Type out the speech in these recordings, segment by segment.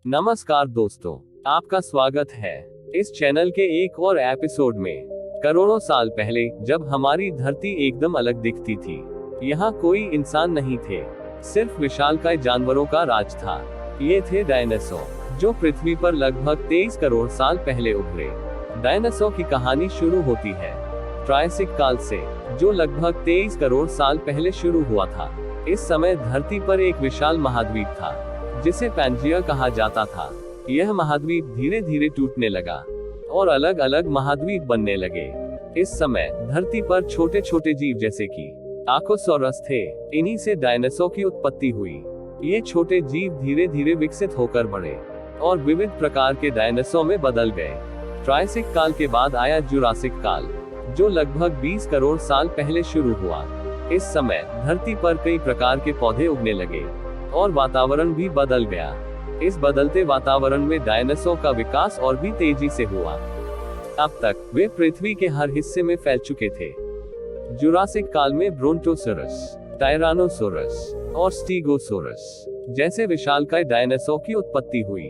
नमस्कार दोस्तों, आपका स्वागत है इस चैनल के एक और एपिसोड में। करोड़ों साल पहले जब हमारी धरती एकदम अलग दिखती थी, यहाँ कोई इंसान नहीं थे, सिर्फ विशालकाय जानवरों का राज था। ये थे डायनासोर, जो पृथ्वी पर लगभग 23 करोड़ साल पहले उभरे। डायनासोर की कहानी शुरू होती है ट्रायसिक काल से, जो लगभग 23 करोड़ साल पहले शुरू हुआ था। इस समय धरती पर एक विशाल महाद्वीप था जिसे पैंजिया कहा जाता था। यह महाद्वीप धीरे धीरे टूटने लगा और अलग अलग महाद्वीप बनने लगे। इस समय धरती पर छोटे छोटे जीव जैसे कि आकोसोरस थे। इन्हीं से डायनासोर की उत्पत्ति हुई। ये छोटे जीव धीरे धीरे विकसित होकर बढ़े और विविध प्रकार के डायनासोर में बदल गए। ट्रायसिक काल के बाद आया जुरासिक काल, जो लगभग 20 करोड़ साल पहले शुरू हुआ। इस समय धरती पर कई प्रकार के पौधे उगने लगे और वातावरण भी बदल गया। इस बदलते वातावरण में डायनासोर का विकास और भी तेजी से हुआ। अब तक वे पृथ्वी के हर हिस्से में फैल चुके थे। जुरासिक काल में ब्रोंटोसोरस, टायरानोसोरस और स्टीगोसोरस जैसे विशालकाय डायनासोर की उत्पत्ति हुई।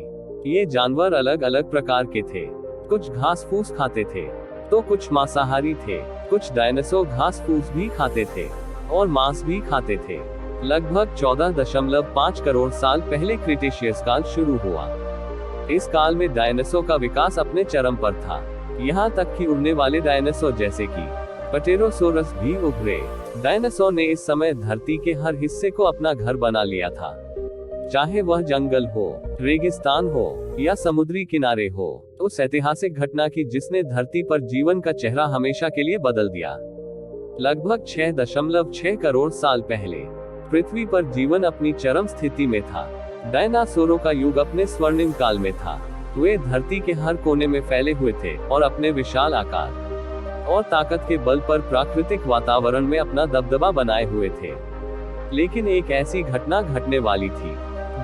ये जानवर अलग अलग प्रकार के थे। कुछ घास फूस खाते थे तो कुछ मांसाहारी थे। कुछ डायनासोर घास फूस भी खाते थे और मांस भी खाते थे। लगभग 14.5 करोड़ साल पहले क्रिटेशियस काल शुरू हुआ। इस काल में डायनासोर का विकास अपने चरम पर था। यहाँ तक कि उड़ने वाले डायनासोर जैसे कि पटेरोसोरस भी उभरे। डायनासोर ने इस समय धरती के हर हिस्से को अपना घर बना लिया था, चाहे वह जंगल हो, रेगिस्तान हो या समुद्री किनारे हो। उस ऐतिहासिक घटना की जिसने धरती पर जीवन का चेहरा हमेशा के लिए बदल दिया। लगभग 6.6 करोड़ साल पहले पृथ्वी पर जीवन अपनी चरम स्थिति में था। डायनासोरों का युग अपने स्वर्णिम काल में था। वे धरती के हर कोने में फैले हुए थे और अपने विशाल आकार और ताकत के बल पर प्राकृतिक वातावरण में अपना दबदबा बनाए हुए थे। लेकिन एक ऐसी घटना घटने वाली थी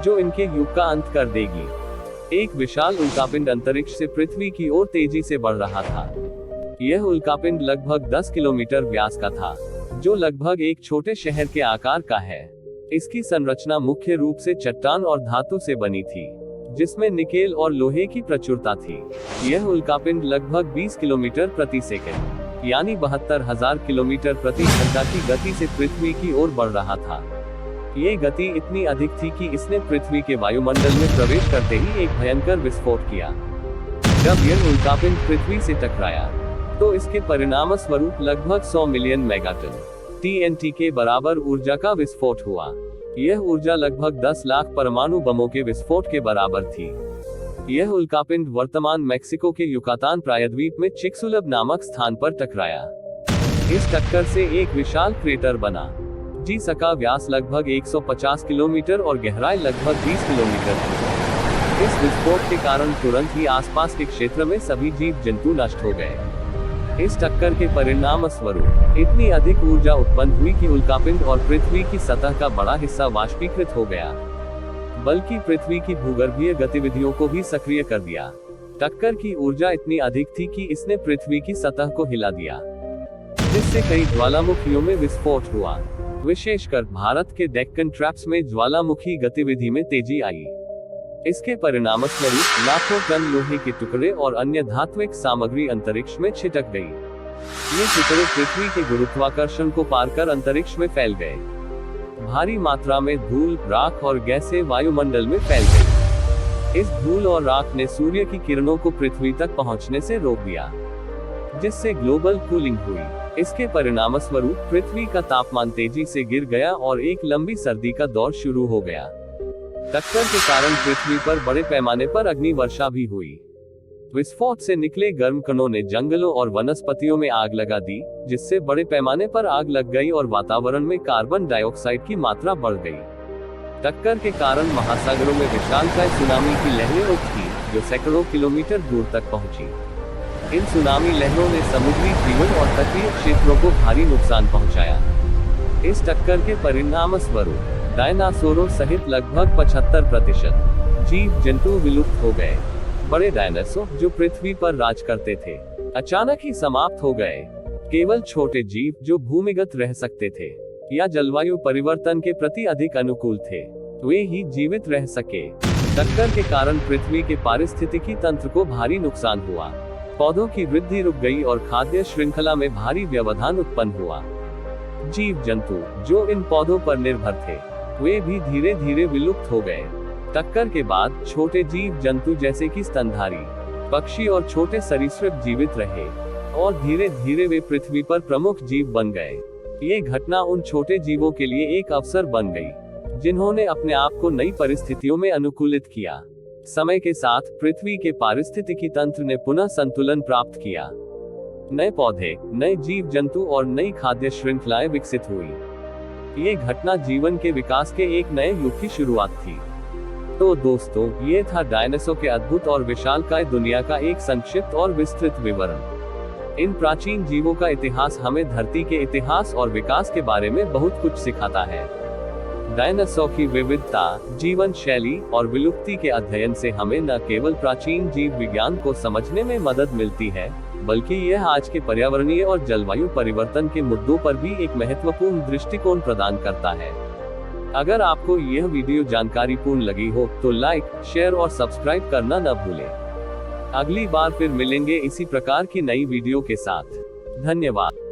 जो इनके युग का अंत कर देगी। एक विशाल उल्कापिंड अंतरिक्ष से पृथ्वी की ओर तेजी से बढ़ रहा था। यह उल्कापिंड लगभग 10 किलोमीटर व्यास का था, जो लगभग एक छोटे शहर के आकार का है। इसकी संरचना मुख्य रूप से चट्टान और धातु से बनी थी, जिसमें निकेल और लोहे की प्रचुरता थी। यह उल्कापिंड लगभग 20 किलोमीटर प्रति सेकंड यानी 72,000 किलोमीटर प्रति घंटा की गति से पृथ्वी की ओर बढ़ रहा था। ये गति इतनी अधिक थी कि इसने पृथ्वी के वायुमंडल में प्रवेश करते ही एक भयंकर विस्फोट किया। जब यह उल्कापिंड पृथ्वी से टकराया तो इसके परिणाम स्वरूप लगभग 100 मिलियन मेगाटन TNT के बराबर ऊर्जा का विस्फोट हुआ। यह ऊर्जा लगभग 10 लाख परमाणु बमों के विस्फोट के बराबर थी। यह उल्कापिंड वर्तमान मेक्सिको के युकातान प्रायद्वीप में चिक्सुलब नामक स्थान पर टकराया। इस टक्कर से एक विशाल क्रेटर बना, जिसका व्यास लगभग 150 किलोमीटर और गहराई लगभग 20 किलोमीटर थी। इस विस्फोट के कारण तुरंत ही आसपास के क्षेत्र में सभी जीव जंतु नष्ट हो गए। इस टक्कर के परिणाम स्वरूप इतनी अधिक ऊर्जा उत्पन्न हुई कि उल्कापिंड और पृथ्वी की सतह का बड़ा हिस्सा वाष्पीकृत हो गया, बल्कि पृथ्वी की भूगर्भीय गतिविधियों को भी सक्रिय कर दिया। टक्कर की ऊर्जा इतनी अधिक थी कि इसने पृथ्वी की सतह को हिला दिया, जिससे कई ज्वालामुखियों में विस्फोट हुआ। विशेषकर भारत के डेक्कन ट्रैप्स में ज्वालामुखी गतिविधि में तेजी आई। इसके परिणामस्वरूप लाखों टन लोहे के टुकड़े और अन्य धात्विक सामग्री अंतरिक्ष में छिटक गई। ये टुकड़े पृथ्वी के गुरुत्वाकर्षण को पार कर अंतरिक्ष में फैल गए। भारी मात्रा में धूल, राख और गैसें वायुमंडल में फैल गई। इस धूल और राख ने सूर्य की किरणों को पृथ्वी तक पहुंचने से रोक दिया, जिससे ग्लोबल कूलिंग हुई। इसके परिणामस्वरूप पृथ्वी का तापमान तेजी से गिर गया और एक लंबी सर्दी का दौर शुरू हो गया। टक्कर के कारण पृथ्वी पर बड़े पैमाने पर अग्नि वर्षा भी हुई। विस्फोट से निकले गर्म कणों ने जंगलों और वनस्पतियों में आग लगा दी, जिससे बड़े पैमाने पर आग लग गई और वातावरण में कार्बन डाइऑक्साइड की मात्रा बढ़ गई। टक्कर के कारण महासागरों में विशालकाय सुनामी की लहरें उठी, जो सैकड़ों किलोमीटर दूर तक पहुंची। इन सुनामी लहरों ने समुद्री जीवन और तटीय क्षेत्रों को भारी नुकसान पहुंचाया। इस टक्कर के परिणाम स्वरूप डायनासोरों सहित लगभग 75% जीव जंतु विलुप्त हो गए। बड़े डायनासोर जो पृथ्वी पर राज करते थे, अचानक ही समाप्त हो गए। केवल छोटे जीव जो भूमिगत रह सकते थे या जलवायु परिवर्तन के प्रति अधिक अनुकूल थे, वे ही जीवित रह सके। टक्कर के कारण पृथ्वी के पारिस्थितिकी तंत्र को भारी नुकसान हुआ। पौधों की वृद्धि रुक गई और खाद्य श्रृंखला में भारी व्यवधान उत्पन्न हुआ। जीव जंतु जो इन पौधों पर निर्भर थे, वे भी धीरे धीरे विलुप्त हो गए। टक्कर के बाद छोटे जीव जंतु जैसे कि स्तनधारी पक्षी और छोटे सरीसृप जीवित रहे और धीरे धीरे वे पृथ्वी पर प्रमुख जीव बन गए। ये घटना उन छोटे जीवों के लिए एक अवसर बन गई, जिन्होंने अपने आप को नई परिस्थितियों में अनुकूलित किया। समय के साथ पृथ्वी के पारिस्थितिकी तंत्र ने पुनः संतुलन प्राप्त किया। नए पौधे, नए जीव जंतु और नई खाद्य श्रृंखलाएं विकसित हुई। ये घटना जीवन के विकास के एक नए युग की शुरुआत थी। तो दोस्तों, ये था डायनासोर के अद्भुत और विशालकाय दुनिया का एक संक्षिप्त और विस्तृत विवरण। इन प्राचीन जीवों का इतिहास हमें धरती के इतिहास और विकास के बारे में बहुत कुछ सिखाता है। डायनासोर की विविधता, जीवन शैली और विलुप्ति के अध्ययन से हमें न केवल प्राचीन जीव विज्ञान को समझने में मदद मिलती है, बल्कि यह आज के पर्यावरणीय और जलवायु परिवर्तन के मुद्दों पर भी एक महत्वपूर्ण दृष्टिकोण प्रदान करता है। अगर आपको यह वीडियो जानकारीपूर्ण लगी हो तो लाइक, शेयर और सब्सक्राइब करना न भूलें। अगली बार फिर मिलेंगे इसी प्रकार की नई वीडियो के साथ। धन्यवाद।